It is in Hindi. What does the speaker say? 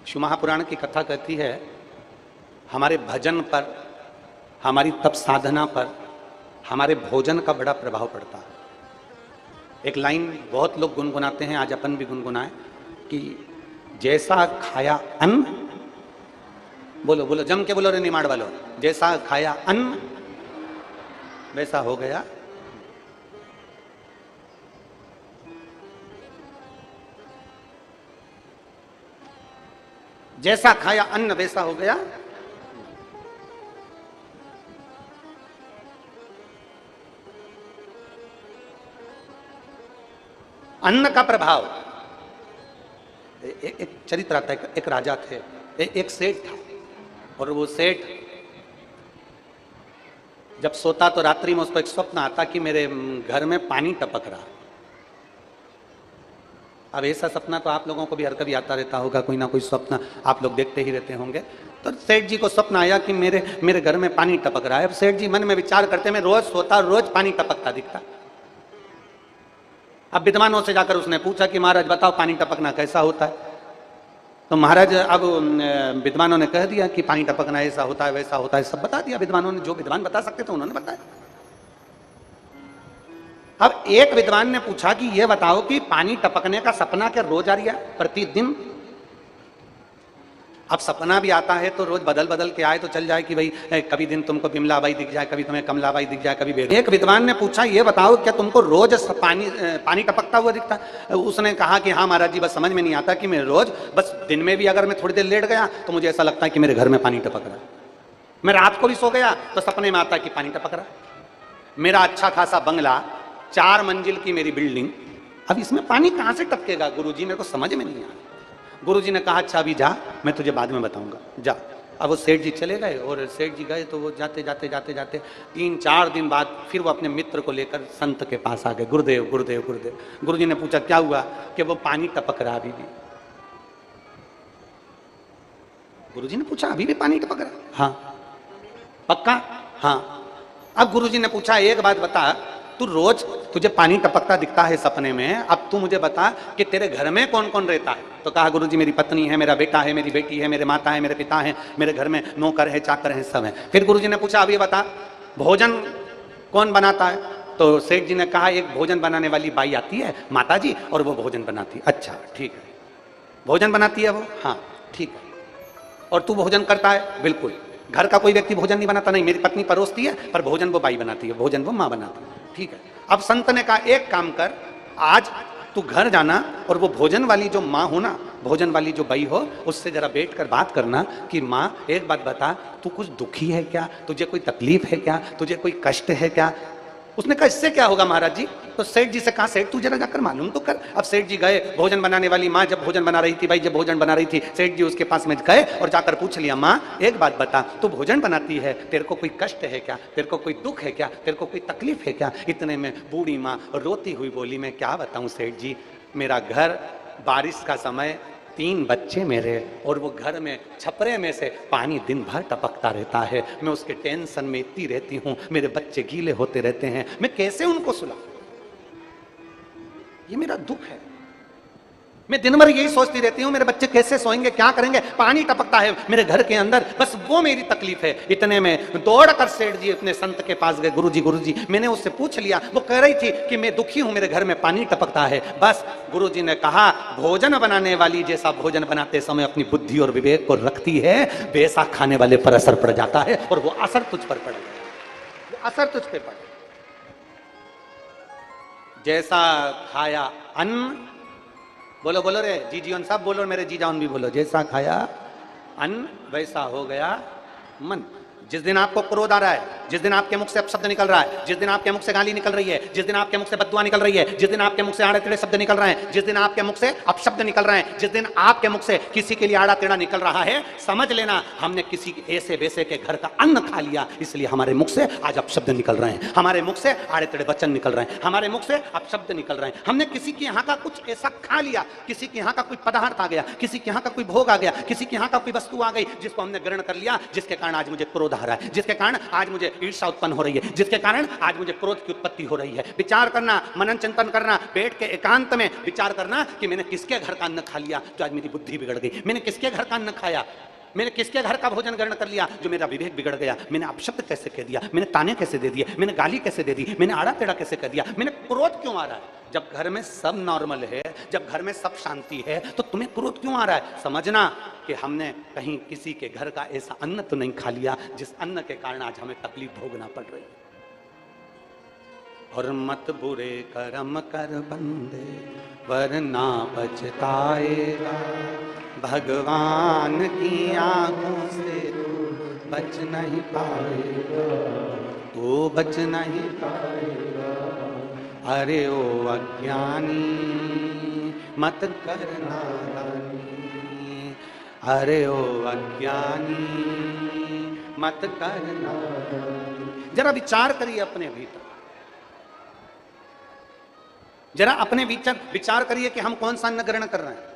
शिव महापुराण की कथा कहती है हमारे भजन पर, हमारी तप साधना पर, हमारे भोजन का बड़ा प्रभाव पड़ता है। एक लाइन बहुत लोग गुनगुनाते हैं, आज अपन भी गुनगुनाए कि जैसा खाया अन्न, बोलो बोलो जम के बोलो रे निमाड़ वालो, जैसा खाया अन्न वैसा हो गया। जैसा खाया अन्न वैसा हो गया। अन्न का प्रभाव, एक चरित्र आता है। एक राजा थे, एक सेठ था, और वो सेठ जब सोता तो रात्रि में उसको एक स्वप्न आता कि मेरे घर में पानी टपक रहा। अब ऐसा सपना तो आप लोगों को भी हर कभी आता रहता होगा, कोई ना कोई स्वप्न आप लोग देखते ही रहते होंगे। तो सेठ जी को स्वप्न आया कि मेरे घर में पानी टपक रहा है। अब सेठ जी मन में विचार करते, मैं रोज सोता, रोज पानी टपकता दिखता। अब विद्वानों से जाकर उसने पूछा कि महाराज बताओ पानी टपकना कैसा होता है। तो महाराज अब विद्वानों ने कह दिया कि पानी टपकना ऐसा होता है वैसा होता है, सब बता दिया विद्वानों ने, जो विद्वान बता सकते थे उन्होंने बताया। अब एक विद्वान ने पूछा कि यह बताओ कि पानी टपकने का सपना क्या रोज आ रहा है, प्रतिदिन? अब सपना भी आता है तो रोज बदल बदल के आए तो चल जाए कि भाई कभी दिन तुमको बिमलाबाई दिख जाए, कभी तुम्हें कमलाबाई दिख जाए, कभी एक विद्वान ने पूछा ये बताओ क्या तुमको रोज पानी टपकता हुआ दिखता है? उसने कहा कि हाँ महाराज जी, बस समझ में नहीं आता कि मैं रोज, बस दिन में भी अगर मैं थोड़ी देर लेट गया तो मुझे ऐसा लगता है कि मेरे घर में पानी टपक रहा है। मैं रात को भी सो गया तो सपने में आता है कि पानी टपक रहा है। मेरा अच्छा खासा बंगला, 4 मंजिल की मेरी बिल्डिंग, अब इसमें पानी कहां से टपकेगा गुरुजी, मेरे को समझ में नहीं आया। गुरुजी ने कहा अच्छा अभी जा, मैं तुझे बाद में बताऊंगा, जा। अब वो सेठ जी चले गए, और सेठ जी गए तो वो जाते जाते जाते जाते 3-4 दिन बाद फिर वो अपने मित्र को लेकर संत के पास आ गए। गुरुदेव गुरुदेव गुरुदेव। गुरुजी ने पूछा क्या हुआ? कि वो पानी टपक रहा अभी भी। गुरुजी ने पूछा अभी भी पानी टपक रहा? हाँ। पक्का? हाँ। अब गुरुजी ने पूछा एक बात बता, तू रोज तुझे पानी टपकता दिखता है सपने में, अब तू मुझे बता कि तेरे घर में कौन कौन रहता है? तो कहा गुरुजी मेरी पत्नी है, मेरा बेटा है, मेरी बेटी है, मेरे माता है, मेरे पिता है, मेरे घर में नौकर है, चाकर है, सब है। फिर गुरुजी ने पूछा अभी बता भोजन कौन बनाता है? तो सेठ जी ने कहा एक भोजन बनाने वाली बाई आती है माता जी, और वो भोजन बनाती है। अच्छा ठीक है, भोजन बनाती है वो? हाँ ठीक है। और तू भोजन करता है? बिल्कुल। घर का कोई व्यक्ति भोजन नहीं बनाता? नहीं, मेरी पत्नी परोसती है, पर भोजन वो बाई बनाती है, भोजन वो माँ बनाती है। ठीक है। अब संत ने कहा एक काम कर, आज तू घर जाना और वो भोजन वाली जो माँ हो ना, भोजन वाली जो बाई हो, उससे जरा बैठ कर बात करना कि माँ एक बात बता, तू कुछ दुखी है क्या? तुझे कोई तकलीफ है क्या? तुझे कोई कष्ट है क्या? उसने कहा इससे क्या होगा महाराज जी? तो सेठ जी से कहा सेठ तू जरा जाकर मालूम तो कर। अब सेठ जी गए, भोजन बनाने वाली माँ जब भोजन बना रही थी, भाई जब भोजन बना रही थी, सेठ जी उसके पास में गए और जाकर पूछ लिया माँ एक बात बता, तू भोजन बनाती है, तेरे को कोई कष्ट है क्या? तेरे को कोई दुख है क्या? तेरे को कोई तकलीफ है क्या? इतने में बूढ़ी माँ रोती हुई बोली मैं क्या बताऊं सेठ जी, मेरा घर, बारिश का समय, 3 बच्चे मेरे, और वो घर में छपरे में से पानी दिन भर टपकता रहता है। मैं उसके टेंशन में इतनी रहती हूँ, मेरे बच्चे गीले होते रहते हैं, मैं कैसे उनको सुलाऊं? ये मेरा दुख है। मैं दिन भर यही सोचती रहती हूँ मेरे बच्चे कैसे सोएंगे, क्या करेंगे, पानी टपकता है मेरे घर के अंदर, बस वो मेरी तकलीफ है। इतने में दौड़कर सेठ जी अपने संत के पास गए। गुरुजी मैंने उससे पूछ लिया, वो कह रही थी कि मैं दुखी हूँ, मेरे घर में पानी टपकता है। बस गुरुजी ने कहा भोजन बनाने वाली जैसा भोजन बनाते समय अपनी बुद्धि और विवेक को रखती है, वैसा खाने वाले पर असर पड़ जाता है, और वो असर तुझ पर पड़ गया, वो असर तुझ पे पड़। जैसा खाया अन्न, बोलो बोलो रे जीजीवन सब बोलो, मेरे जीजाउन भी बोलो, जैसा खाया अन्न वैसा हो गया मन। जिस दिन आपको क्रोध आ रहा है, जिस दिन आपके मुख से अपशब्द निकल रहा है, जिस दिन आपके मुख से गाली निकल रही है, जिस दिन आपके मुख से बद्दुआ निकल रही है, जिस दिन आपके मुख से आड़े टेढ़े शब्द निकल रहे हैं, जिस दिन आपके मुख से अपशब्द निकल रहे हैं, जिस दिन आपके मुख से किसी के लिए आड़ा टेढ़ा निकल रहा है, समझ लेना हमने किसी ऐसे वैसे के घर का अन्न खा लिया, इसलिए हमारे मुख से आज अपशब्द निकल रहे हैं, हमारे मुख से आड़े टेढ़े वचन निकल रहे हैं, हमारे मुख से अपशब्द निकल रहे हैं। हमने किसी के यहाँ का कुछ ऐसा खा लिया, किसी के यहाँ का कोई पदार्थ आ गया, किसी के यहाँ का कोई भोग आ गया, किसी के यहाँ का कोई वस्तु आ गई जिसको हमने ग्रहण कर लिया, जिसके कारण आज मुझे क्रोध क्रोध आ रहा है, जिसके कारण आज मुझे ईर्ष्या उत्पन्न हो रही है, जिसके कारण आज मुझे क्रोध की उत्पत्ति हो रही है। विचार करना, मनन चिंतन करना, बैठ के एकांत में विचार करना कि मैंने किसके घर का अन्न खा लिया जो आज मेरी बुद्धि बिगड़ गई, मैंने किसके घर का अन्न खाया, मैंने किसके घर का भोजन ग्रहण कर लिया जो मेरा विवेक बिगड़ गया, मैंने अपशब्द कैसे कह दिया, मैंने ताने कैसे दे दिए, मैंने गाली कैसे दे दी, मैंने आड़ा टेढ़ा कैसे कह दिया, मैंने क्रोध क्यों आ रहा है। जब घर में सब नॉर्मल है, जब घर में सब शांति है, तो तुम्हें क्रोध क्यों आ रहा है। समझना कि हमने कहीं किसी के घर का ऐसा अन्न तो नहीं खा लिया जिस अन्न के कारण आज हमें तकलीफ भोगना पड़ रही है। और मत बुरे कर्म कर बंदे वरना पछताएगा, भगवान की आंखों से बच नहीं पाएगा, तो बच नहीं पाएगा। अरे ओ अज्ञानी मत करना नादानी, अरे ओ अज्ञानी मत करना। जरा विचार करिए अपने भीतर, जरा अपने विचार करिए कि हम कौन सा अन्न ग्रहण कर रहे हैं।